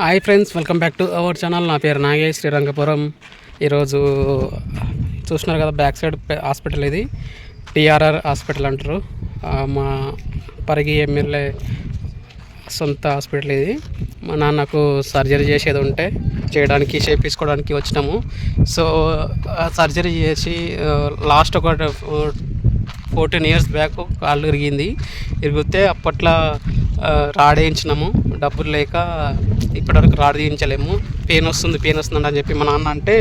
Hi friends, welcome back to our channel. నా పేరు నాగేష్, శ్రీరంగపురం. ఈరోజు చూస్తున్నారు కదా, బ్యాక్ సైడ్ హాస్పిటల్ ఇది టీఆర్ఆర్ హాస్పిటల్ అంటారు. మా పరిగి ఎమ్మెల్యే సొంత హాస్పిటల్ ఇది. మా నాన్నకు సర్జరీ చేసేది ఉంటే చేయించుకోవడానికి వచ్చినాము. సో సర్జరీ చేసి లాస్ట్ ఒక 14 years బ్యాక్ కాళ్ళు ఇరిగితే అప్పట్లో రాడేయించినాము. డబ్బులు లేక ఇప్పటివరకు రాడ్ తీయించలేము. పెయిన్ వస్తుంది అని చెప్పి మా నాన్న అంటే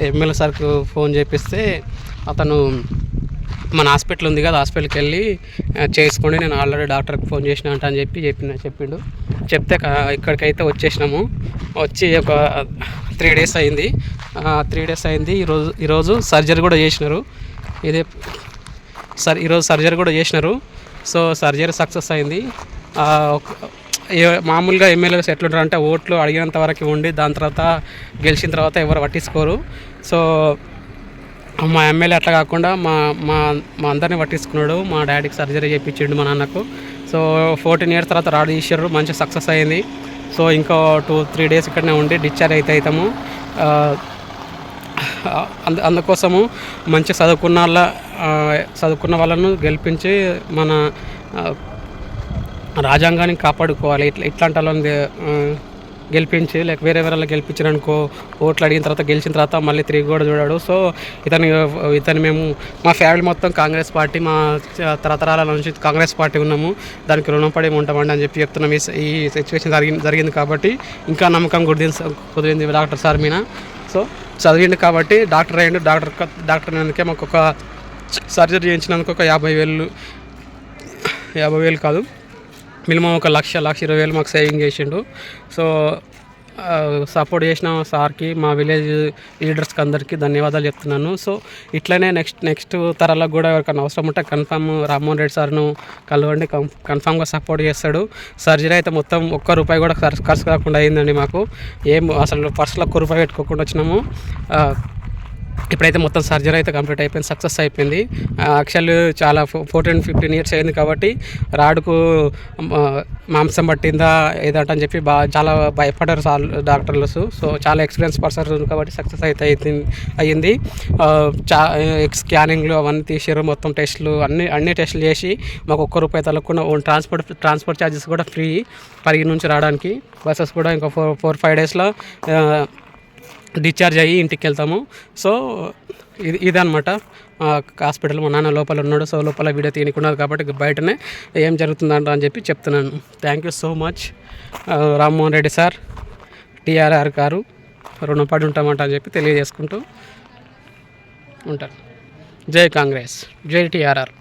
ఎమ్మెల్యే సార్కు ఫోన్ చేపిస్తే అతను మన హాస్పిటల్ ఉంది కదా, హాస్పిటల్కి వెళ్ళి చేసుకోండి, నేను ఆల్రెడీ డాక్టర్కి ఫోన్ చేసిన అని చెప్పిండు. చెప్తే ఇక్కడికైతే వచ్చేసినాము. వచ్చి ఒక 3 days అయింది. 3 days అయింది. ఈరోజు సర్జరీ కూడా చేసినారు. ఈరోజు సర్జరీ కూడా చేసినారు. సో సర్జరీ సక్సెస్ అయింది. మామూలుగా ఎమ్మెల్యేస్ ఎట్లుంటారు అంటే ఓట్లు అడిగినంత వరకు ఉండి దాని తర్వాత గెలిచిన తర్వాత ఎవరు పట్టించుకోరు. సో మా ఎమ్మెల్యే అట్లా కాకుండా మా మా అందరినీ పట్టించుకున్నాడు. మా డాడీకి సర్జరీ చేయించిండు, మా నాన్నకు. సో 14 years తర్వాత రాడ్ తీసారు, మంచి సక్సెస్ అయింది. సో ఇంకో 2-3 days ఇక్కడనే ఉండి డిశ్చార్జ్ అవుతాము. అందుకోసము మంచి చదువుకున్న వాళ్ళను గెలిపించి మన రాజ్యాంగాన్ని కాపాడుకోవాలి. ఇట్లాంటి వాళ్ళని గెలిపించి లేక వేరే వాళ్ళని గెలిపించారనుకో, ఓట్లు అడిగిన తర్వాత గెలిచిన తర్వాత మళ్ళీ తిరిగి కూడా చూడాడు. సో ఇతను మేము మా ఫ్యామిలీ మొత్తం కాంగ్రెస్ పార్టీ, మా తరతరాల నుంచి కాంగ్రెస్ పార్టీ ఉన్నాము, దానికి రుణపడి ఉంటామండి అని చెప్తున్నాం. ఈ సిచ్యువేషన్ జరిగింది కాబట్టి ఇంకా నమ్మకం కుదిరింది డాక్టర్ సార్ మీద. సో చదివిండు కాబట్టి డాక్టర్ అయ్యిండు. డాక్టర్ అందుకే మాకు ఒక సర్జరీ చేయించినందుకు ఒక 50,000 కాదు, మినిమం ఒక 1,20,000 మాకు సేవింగ్ చేసిండు. సో సపోర్ట్ చేసిన సార్కి, మా విలేజ్ లీడర్స్కి అందరికీ ధన్యవాదాలు చెప్తున్నాను. సో ఇట్లనే నెక్స్ట్ తరాలకు కూడా ఎవరికైనా అవసరం ఉంటే కన్ఫామ్ రామ్మోహన్ రెడ్డి సార్ను కలవండి, కన్ఫామ్గా సపోర్ట్ చేస్తాడు. సర్జరీ అయితే మొత్తం ₹1 కూడా ఖర్చు కాకుండా అయిందండి. మాకు అసలు పర్సులో ₹1 పెట్టుకోకుండా వచ్చినాము. ఇప్పుడైతే మొత్తం సర్జరీ అయితే కంప్లీట్ అయిపోయింది, సక్సెస్ అయిపోయింది. యాక్చువల్లీ చాలా 14-15 years అయింది కాబట్టి రాడుకు మాంసం పట్టిందా ఏదంటే అని చెప్పి చాలా భయపడ్డారు డాక్టర్లు. సో చాలా ఎక్స్పీరియన్స్ పర్సన్ కాబట్టి సక్సెస్ అయితే అయ్యింది. స్కానింగ్లు అవన్నీ తీసారు, మొత్తం టెస్టులు అన్ని టెస్టులు చేసి మాకు ₹1 తలకుండా ట్రాన్స్పోర్ట్ ఛార్జెస్ కూడా ఫ్రీ పరిగి నుంచి రావడానికి. బస్సెస్ కూడా ఇంకా 4-5 daysలో డిశ్చార్జ్ అయ్యి ఇంటికి వెళ్తాము. సో ఇదనమాట హాస్పిటల్. మా నాన్న లోపల ఉన్నాడు. సో లోపల వీడియో తీయకున్నది కాబట్టి బయటనే ఏం జరుగుతుందంట అని చెప్పి చెప్తున్నాను. Thank you so much Rammohan Reddy sir, TRR గారు, రుణపడి ఉంటామంట అని చెప్పి తెలియజేసుకుంటూ ఉంటారు. జై కాంగ్రెస్, జై టీఆర్ఆర్.